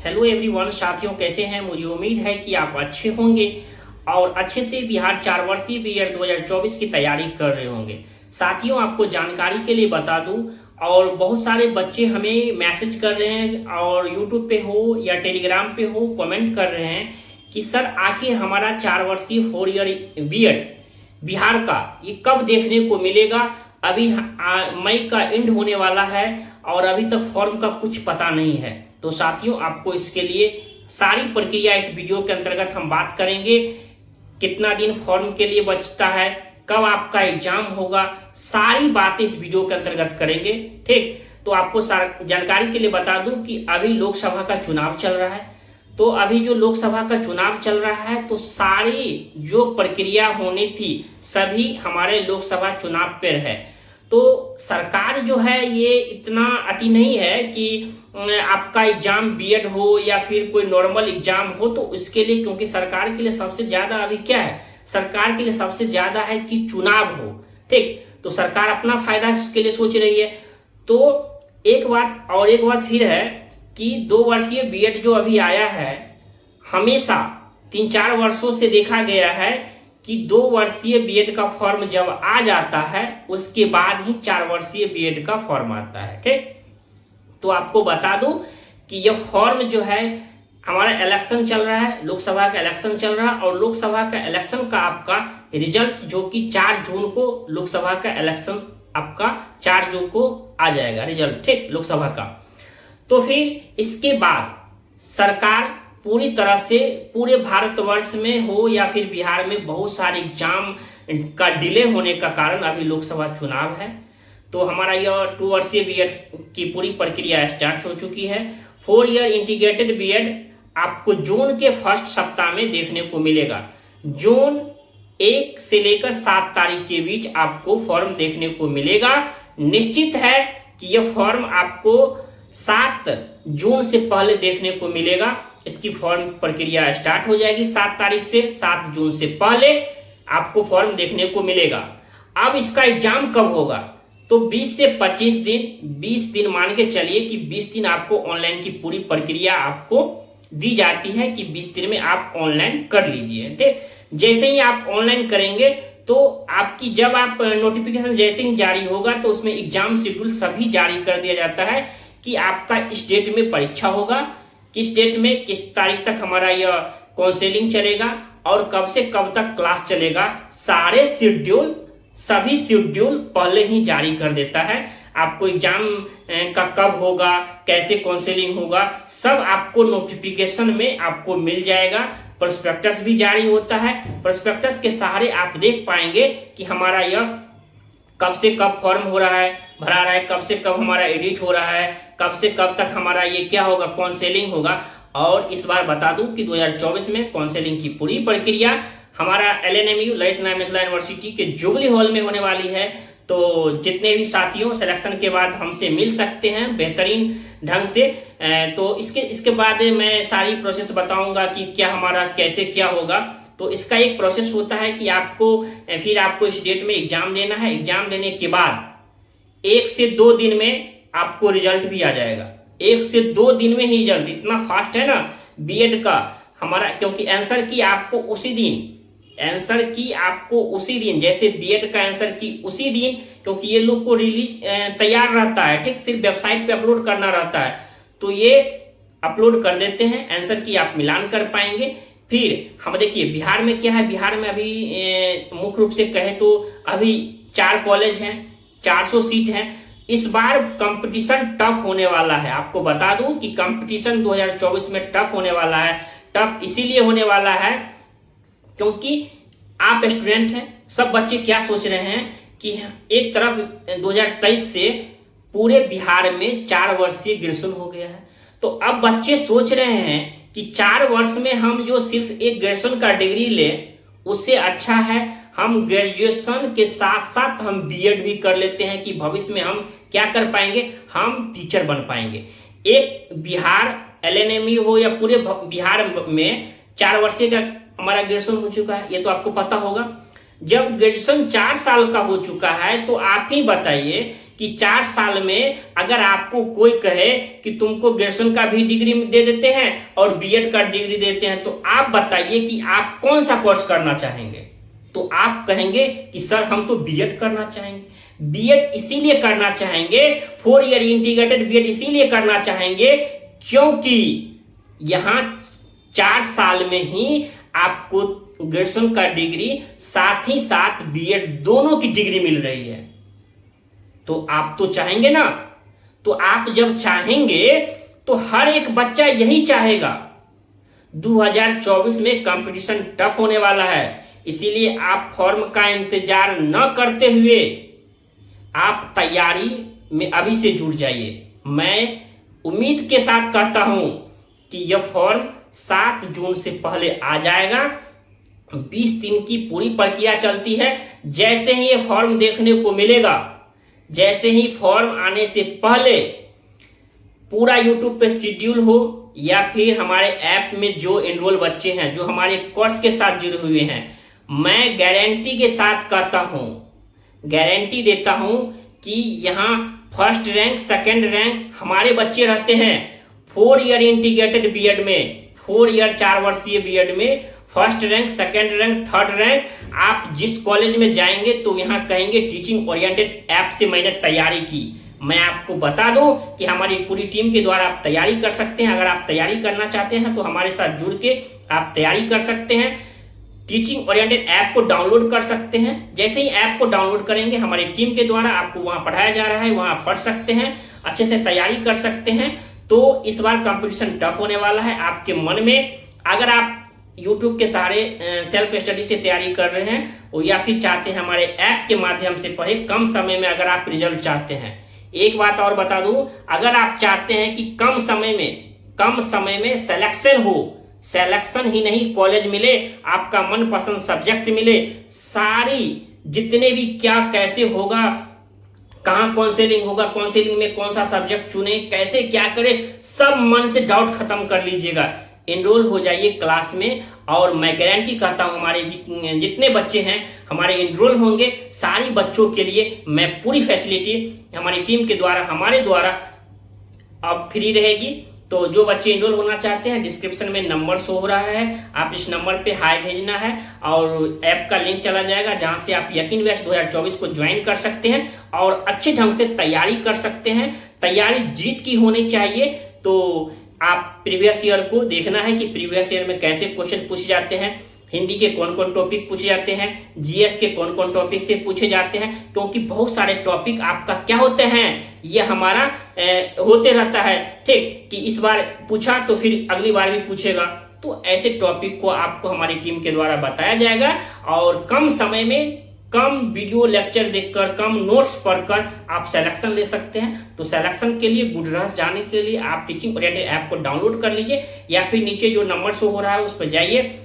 Hello everyone साथियों, कैसे हैं? मुझे उम्मीद है कि आप अच्छे होंगे और अच्छे से बिहार 4 वर्षीय बीएड 2024 की तैयारी कर रहे होंगे। साथियों, आपको जानकारी के लिए बता दूं, और बहुत सारे बच्चे हमें मैसेज कर रहे हैं और यूट्यूब पे हो या टेलीग्राम पे हो कमेंट कर रहे हैं कि सर आखिर हमारा 4 वर्षीय 4 ईयर बीएड बिहार का ये कब देखने को मिलेगा। अभी मई का एंड होने वाला है और अभी तक फॉर्म का कुछ पता नहीं है। तो साथियों, आपको इसके लिए सारी प्रक्रिया इस वीडियो के अंतर्गत हम बात करेंगे। कितना दिन फॉर्म के लिए बचता है, कब आपका एग्जाम होगा, सारी बातें इस वीडियो के अंतर्गत करेंगे। ठीक, तो आपको जानकारी के लिए बता दूं कि अभी लोकसभा का चुनाव चल रहा है। तो अभी जो लोकसभा का चुनाव चल रहा है तो सारी जो प्रक्रिया होनी थी सभी हमारे लोकसभा चुनाव पर है। तो सरकार जो है ये इतना अति नहीं है कि आपका एग्जाम बीएड हो या फिर कोई नॉर्मल एग्जाम हो तो इसके लिए, क्योंकि सरकार के लिए सबसे ज्यादा अभी क्या है, सरकार के लिए सबसे ज्यादा है कि चुनाव हो। ठीक, तो सरकार अपना फायदा इसके लिए सोच रही है। तो एक बात फिर है कि 2 वर्षीय बीएड जो अभी आया है, हमेशा 3-4 वर्षों से देखा गया है कि 2 वर्षीय बीएड का फॉर्म जब आ जाता है उसके बाद ही 4 वर्षीय बीएड का फॉर्म आता है। ठीक, तो आपको बता दूं कि यह फॉर्म जो है, हमारा इलेक्शन चल रहा है, लोकसभा का इलेक्शन चल रहा है और लोकसभा का इलेक्शन का आपका रिजल्ट जो कि 4 जून को लोकसभा का इलेक्शन आपका 4 जून को आ जाएगा रिजल्ट। ठीक, लोकसभा का। तो फिर इसके बाद सरकार पूरी तरह से पूरे भारतवर्ष में हो या फिर बिहार में बहुत सारे एग्जाम का डिले होने का कारण अभी लोकसभा चुनाव है। तो हमारा यह 2 वर्षीय बीएड की पूरी प्रक्रिया स्टार्ट हो चुकी है। 4 ईयर इंटीग्रेटेड बीएड आपको जून के फर्स्ट सप्ताह में देखने को मिलेगा। जून 1 से लेकर 7 तारीख के बीच आपको फॉर्म देखने को मिलेगा। निश्चित है कि यह फॉर्म आपको 7 जून से पहले देखने को मिलेगा। इसकी फॉर्म प्रक्रिया स्टार्ट हो जाएगी 7 तारीख से। 7 जून से पहले आपको फॉर्म देखने को मिलेगा। अब इसका एग्जाम कब होगा, तो 20 से 25 दिन, 20 दिन मान के चलिए कि 20 दिन आपको ऑनलाइन की पूरी प्रक्रिया आपको दी जाती है कि 20 दिन में आप ऑनलाइन कर लीजिए। ठीक, जैसे ही आप ऑनलाइन करेंगे तो आपकी जब आप नोटिफिकेशन जैसे ही जारी होगा तो उसमें एग्जाम शेड्यूल सभी जारी कर दिया जाता है कि आपका इस डेट में परीक्षा होगा, किस डेट में किस तारीख तक हमारा यह काउंसलिंग चलेगा और कब से कब तक क्लास चलेगा। सारे शेड्यूल, सभी शेड्यूल पहले ही जारी कर देता है। आपको एग्जाम का कब होगा, कैसे काउंसलिंग होगा, सब आपको नोटिफिकेशन में आपको मिल जाएगा। प्रोस्पेक्टस भी जारी होता है। प्रोस्पेक्टस के सहारे आप देख पाएंगे कि हमारा यह कब से कब फॉर्म हो रहा है, भरा रहा है, कब से कब हमारा एडिट हो रहा है, कब से कब तक हमारा ये क्या होगा, काउंसलिंग होगा। और इस बार बता दूं कि 2024 में काउंसलिंग की पूरी प्रक्रिया हमारा LNMU ललित नारायण मिथिला यूनिवर्सिटी के जुबली हॉल में होने वाली है। तो जितने भी साथियों सिलेक्शन के बाद हमसे मिल सकते हैं बेहतरीन ढंग से। तो इसके बाद मैं सारी प्रोसेस बताऊंगा कि क्या हमारा कैसे क्या होगा। तो इसका एक प्रोसेस होता है कि आपको इस डेट में एग्जाम देना है। एग्जाम देने के बाद 1 से 2 दिन में आपको रिजल्ट भी आ जाएगा। 1 से 2 दिन में ही रिजल्ट, इतना फास्ट है ना बीएड का हमारा, क्योंकि आंसर की आपको उसी दिन जैसे बीएड का आंसर की उसी दिन, क्योंकि ये लोग को रिलीज तैयार रहता है। ठीक, सिर्फ वेबसाइट पे अपलोड करना रहता है तो ये अपलोड कर देते हैं। आंसर की आप मिलान कर पाएंगे। फिर हम देखिए बिहार में क्या है, बिहार में अभी मुख्य रूप से कहे तो अभी 4 कॉलेज हैं, 400 सीट हैं। इस बार कंपटीशन टफ होने वाला है। आपको बता दूं कि कंपटीशन 2024 में टफ होने वाला है। टफ इसीलिए होने वाला है क्योंकि आप स्टूडेंट हैं। सब बच्चे क्या सोच रहे हैं कि एक तरफ 2023 से पूरे बिहार में 4 वर्षीय ग्रेजुएशन हो गया है, तो अब बच्चे सोच रहे हैं कि 4 वर्ष में हम जो सिर्फ एक ग्रेजुएशन का डिग्री ले उससे अच्छा है हम ग्रेजुएशन के साथ साथ हम बीएड भी कर लेते हैं कि भविष्य में हम क्या कर पाएंगे, हम टीचर बन पाएंगे। एक बिहार LNMU हो या पूरे बिहार में 4 वर्षीय का हमारा ग्रेजुएशन हो चुका है, ये तो आपको पता होगा। जब ग्रेजुएशन 4 साल का हो चुका है तो आप ही बताइए कि 4 साल में अगर आपको कोई कहे कि तुमको ग्रेजुएशन का भी डिग्री दे देते हैं और बीएड का डिग्री देते हैं, तो आप बताइए कि आप कौन सा कोर्स करना चाहेंगे। तो आप कहेंगे कि सर हम तो बीएड करना चाहेंगे। बीएड इसीलिए करना चाहेंगे, 4 ईयर इंटीग्रेटेड बीएड इसीलिए करना चाहेंगे क्योंकि यहां 4 साल में ही आपको ग्रेजुएशन का डिग्री साथ ही साथ बीएड दोनों की डिग्री मिल रही है। तो आप तो चाहेंगे ना। तो आप जब चाहेंगे तो हर एक बच्चा यही चाहेगा। 2024 में कंपटीशन टफ होने वाला है, इसीलिए आप फॉर्म का इंतजार न करते हुए आप तैयारी में अभी से जुट जाइए। मैं उम्मीद के साथ कहता हूं कि यह फॉर्म 7 जून से पहले आ जाएगा। 20 दिन की पूरी प्रक्रिया चलती है। जैसे ही ये फॉर्म देखने को मिलेगा, जैसे ही फॉर्म आने से पहले पूरा यूट्यूब पे शेड्यूल हो या फिर हमारे ऐप में जो एनरोल बच्चे हैं, जो हमारे कोर्स के साथ जुड़े हुए हैं, मैं गारंटी के साथ कहता हूं, गारंटी देता हूं कि यहाँ फर्स्ट रैंक, सेकंड रैंक हमारे बच्चे रहते हैं। 4 ईयर इंटीग्रेटेड बीएड में, 4 ईयर 4 वर्षीय बीएड में first rank, second rank, third rank. आप जिस कॉलेज में जाएंगे तो यहाँ कहेंगे टीचिंग ओरिएंटेड ऐप से मैंने तैयारी की। मैं आपको बता दूं कि हमारी पूरी टीम के द्वारा आप तैयारी कर सकते हैं। अगर आप तैयारी करना चाहते हैं तो हमारे साथ जुड़ के आप तैयारी कर सकते हैं। टीचिंग ओरिएंटेड ऐप को डाउनलोड कर सकते हैं। जैसे ही ऐप को डाउनलोड करेंगे, हमारी टीम के द्वारा आपको वहां पढ़ाया जा रहा है, वहां पढ़ सकते हैं, अच्छे से तैयारी कर सकते हैं। तो इस बार कंपटीशन टफ होने वाला है। आपके मन में अगर आप YouTube के सहारे सेल्फ स्टडी से तैयारी कर रहे हैं और या फिर चाहते हैं हमारे ऐप के माध्यम से पढ़े कम समय में, अगर आप रिजल्ट चाहते हैं, एक बात और बता दूं, अगर आप चाहते हैं कि कम समय में सिलेक्शन हो, सिलेक्शन ही नहीं कॉलेज मिले, आपका मनपसंद सब्जेक्ट मिले, सारी जितने भी क्या कैसे होगा, कहाँ काउंसलिंग होगा, काउंसलिंग में कौन सा सब्जेक्ट चुने, कैसे क्या करें, सब मन से डाउट खत्म कर लीजिएगा। एनरोल हो जाइए क्लास में और मैं गारंटी कहता हूं हमारे जितने बच्चे हैं हमारे एनरोल होंगे, सारी बच्चों के लिए मैं पूरी फैसिलिटी हमारी टीम के द्वारा, हमारे द्वारा अब फ्री रहेगी। तो जो बच्चे एनरोल होना चाहते हैं, डिस्क्रिप्शन में नंबर शो हो रहा है, आप इस नंबर पे हाई भेजना है और ऐप का लिंक चला जाएगा, जहां से आप यकीन बैच 2024 को ज्वाइन कर सकते हैं और अच्छे ढंग से तैयारी कर सकते हैं। तैयारी जीत की होनी चाहिए। तो आप प्रीवियस ईयर को देखना है कि प्रीवियस ईयर में कैसे क्वेश्चन पूछे जाते हैं, हिंदी के कौन कौन टॉपिक पूछे जाते हैं, जीएस के कौन कौन टॉपिक से पूछे जाते हैं, क्योंकि बहुत सारे टॉपिक आपका क्या होते हैं, ये हमारा होते रहता है, ठीक, कि इस बार पूछा तो फिर अगली बार भी पूछेगा। तो ऐसे टॉपिक को आपको हमारी टीम के द्वारा बताया जाएगा और कम समय में कम वीडियो लेक्चर देखकर, कम नोट्स पढ़कर आप सिलेक्शन ले सकते हैं। तो सिलेक्शन के लिए, गुड रस जाने के लिए आप टीचिंग ओरिएंटेड ऐप को डाउनलोड कर लीजिए या फिर नीचे जो नंबर शो हो रहा है उस पर जाइए,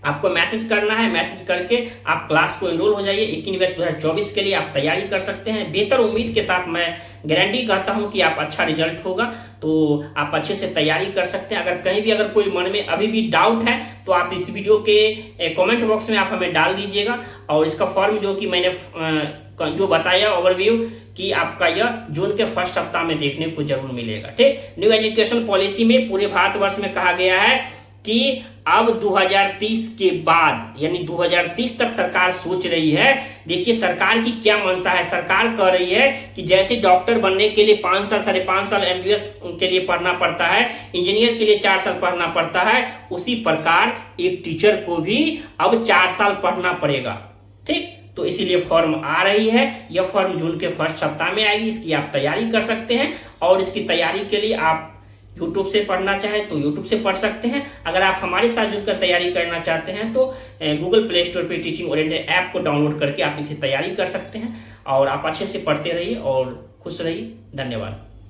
आपको मैसेज करना है, मैसेज करके आप क्लास को एनरोल हो जाइए। 21 बैच 2024 के लिए आप तैयारी कर सकते हैं। बेहतर उम्मीद के साथ मैं गारंटी कहता हूं कि आप अच्छा रिजल्ट होगा, तो आप अच्छे से तैयारी कर सकते हैं। अगर कहीं भी अगर कोई मन में अभी भी डाउट है तो आप इस वीडियो के कमेंट बॉक्स में आप हमें डाल दीजिएगा और इसका फॉर्म जो कि मैंने जो बताया ओवरव्यू कि आपका यह जून के फर्स्ट सप्ताह में देखने को जरूर मिलेगा। ठीक, न्यू एजुकेशन पॉलिसी में पूरे भारतवर्ष में कहा गया है कि अब 2030 के बाद यानी 2030 तक सरकार सोच रही है। देखिए सरकार की क्या मंशा है। सरकार कह रही है कि जैसे डॉक्टर बनने के लिए 5 साल 5.5 साल एमबीबीएस के लिए पढ़ना पड़ता है, इंजीनियर के लिए 4 साल पढ़ना पड़ता है, उसी प्रकार एक टीचर को भी अब 4 साल पढ़ना पड़ेगा। ठीक, तो इसीलिए फॉर्म आ रही है। यह फॉर्म जून के फर्स्ट सप्ताह में आएगी। इसकी आप तैयारी कर सकते हैं और इसकी तैयारी के लिए आप YouTube से पढ़ना चाहे तो YouTube से पढ़ सकते हैं। अगर आप हमारे साथ जुड़कर तैयारी करना चाहते हैं तो गूगल प्ले स्टोर पे टीचिंग ओरिएंटेड ऐप को डाउनलोड करके आप इसे तैयारी कर सकते हैं और आप अच्छे से पढ़ते रहिए और खुश रहिए। धन्यवाद।